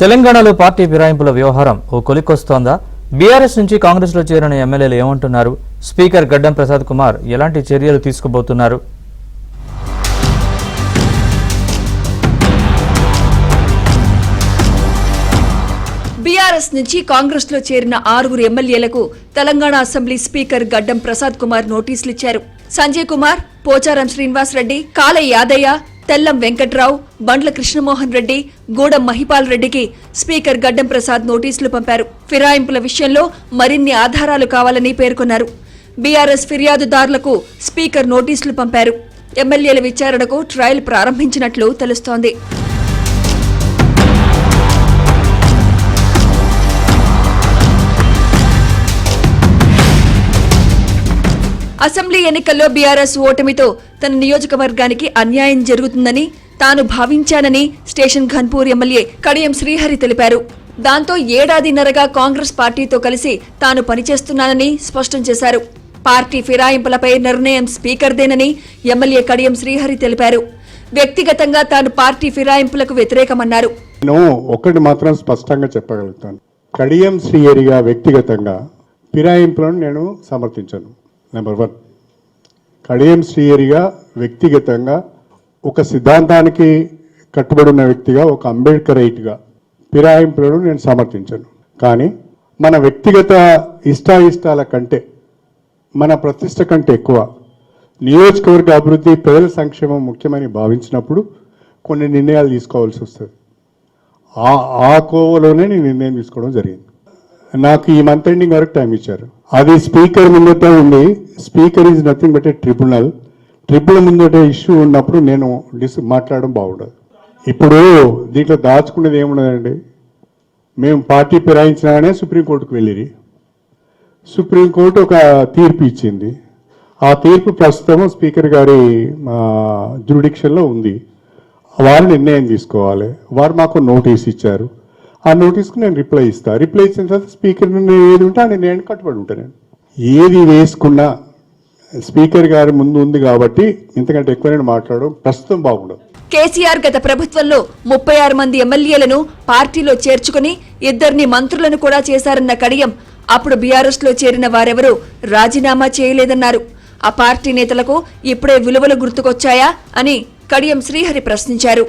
తెలంగాణలో పార్టీ ఫిరాయింపుల వ్యవహారం ఓ కొలిక్కొస్తోందా? బీఆర్ఎస్ నుంచి కాంగ్రెస్ లో చేరిన ఎమ్మెల్యేలు ఏమంటున్నారు? స్పీకర్ గడ్డం ప్రసాద్ కుమార్ ఎలాంటి చర్యలు తీసుకోబోతున్నారు? బీఆర్ఎస్ నుంచి కాంగ్రెస్ లో చేరిన 6 ఎమ్మెల్యేలకు తెలంగాణ అసెంబ్లీ స్పీకర్ గడ్డం ప్రసాద్ కుమార్ నోటీసులు ఇచ్చారు. సంజయ్ కుమార్, పోచారం శ్రీనివాస్ రెడ్డి, కాలే యాదయ్య, తెల్లం వెంకట్రావు, బండ్ల కృష్ణమోహన్ రెడ్డి, గూడెం మహిపాల్ రెడ్డికి స్పీకర్ గడ్డం ప్రసాద్ నోటీసులు పంపారు. ఫిరాయింపుల విషయంలో మరిన్ని ఆధారాలు కావాలని పేర్కొన్నారు. బీఆర్ఎస్ ఫిర్యాదుదారులకు స్పీకర్ నోటీసులు పంపారు. ఎమ్మెల్యేల విచారణకు ట్రయల్ ప్రారంభించినట్లు తెలుస్తోంది. అసెంబ్లీ ఎన్నికల్లో బీఆర్ఎస్ ఓటమితో తన నియోజకవర్గానికి అన్యాయం జరుగుతుందని తాను భావించానని స్టేషన్ ఘన్పూర్ ఎమ్మెల్యే కడియం శ్రీహరి తెలిపారు. దాంతో ఏడాదిన్నరగా కాంగ్రెస్ పార్టీతో కలిసి తాను పనిచేస్తున్నానని స్పష్టం చేశారు. పార్టీ ఫిరాయింపులపై నిర్ణయం స్పీకర్దేనని ఎమ్మెల్యే కడియం శ్రీహరి తెలిపారు. వ్యక్తిగతంగా తాను పార్టీ ఫిరాయింపులకు వ్యతిరేకమన్నారు. నేను ఒకటి మాత్రం స్పష్టంగా చెప్పగలుగుతాను. కడియం శ్రీహరిగా వ్యక్తిగతంగా ఫిరాయింపులను నేను సమర్థించను. నెంబర్ 1, కడియం శ్రీహరిగా వ్యక్తిగతంగా ఒక సిద్ధాంతానికి కట్టుబడి ఉన్న వ్యక్తిగా, ఒక అంబేద్కరైట్గా ఫిరాయింపులను నేను సమర్థించను. కానీ మన వ్యక్తిగత ఇష్టాయిష్టాల కంటే, మన ప్రతిష్ట కంటే ఎక్కువ నియోజకవర్గ అభివృద్ధి, ప్రజల సంక్షేమం ముఖ్యమని భావించినప్పుడు కొన్ని నిర్ణయాలు తీసుకోవాల్సి వస్తుంది. ఆ కోవలోనే నేను నిర్ణయం తీసుకోవడం జరిగింది. నాకు ఈ మంత్ ఎండింగ్ వరకు టైం ఇచ్చారు. అది స్పీకర్ ముందట ఉంది. Speaker is nothing but A tribunal. Tribunal ముందట ఇష్యూ ఉన్నప్పుడు నేను మాట్లాడడం బాగుండదు. ఇప్పుడు దీంట్లో దాచుకునేది ఏమున్నదండి? మేము పార్టీ ఫిరాయించినాగానే సుప్రీంకోర్టుకు వెళ్ళిరి. సుప్రీంకోర్టు ఒక తీర్పు ఇచ్చింది. ఆ తీర్పు ప్రస్తుతం స్పీకర్ గారి జ్యూరిడిక్షన్లో ఉంది. వారు నిర్ణయం తీసుకోవాలి. వారు మాకు నోటీస్ ఇచ్చారు. ఆ నోటీస్కి నేను రిప్లై ఇస్తాను. రిప్లై ఇచ్చిన తర్వాత స్పీకర్ ఏది ఉంటే ఆ నిర్ణయం కట్టుబడి ఉంటాను. ఏది వేసుకున్నా స్పీకర్ గారి ముందు ఉంది కాబట్టి ఇంతకంటే ఎక్కువ నేను మాట్లాడడం ప్రస్తుతం బాగుండదు. కేసీఆర్ గత ప్రభుత్వంలో 36 మంది ఎమ్మెల్యేలను పార్టీలో చేర్చుకుని 2 మంత్రులను కూడా చేశారన్న కడియం అప్పుడు బీఆర్ఎస్ లో చేరిన వారెవరూ రాజీనామా చేయలేదన్నారు. ఆ పార్టీ నేతలకు ఇప్పుడే విలువలు గుర్తుకొచ్చాయా అని కడియం శ్రీహరి ప్రశ్నించారు.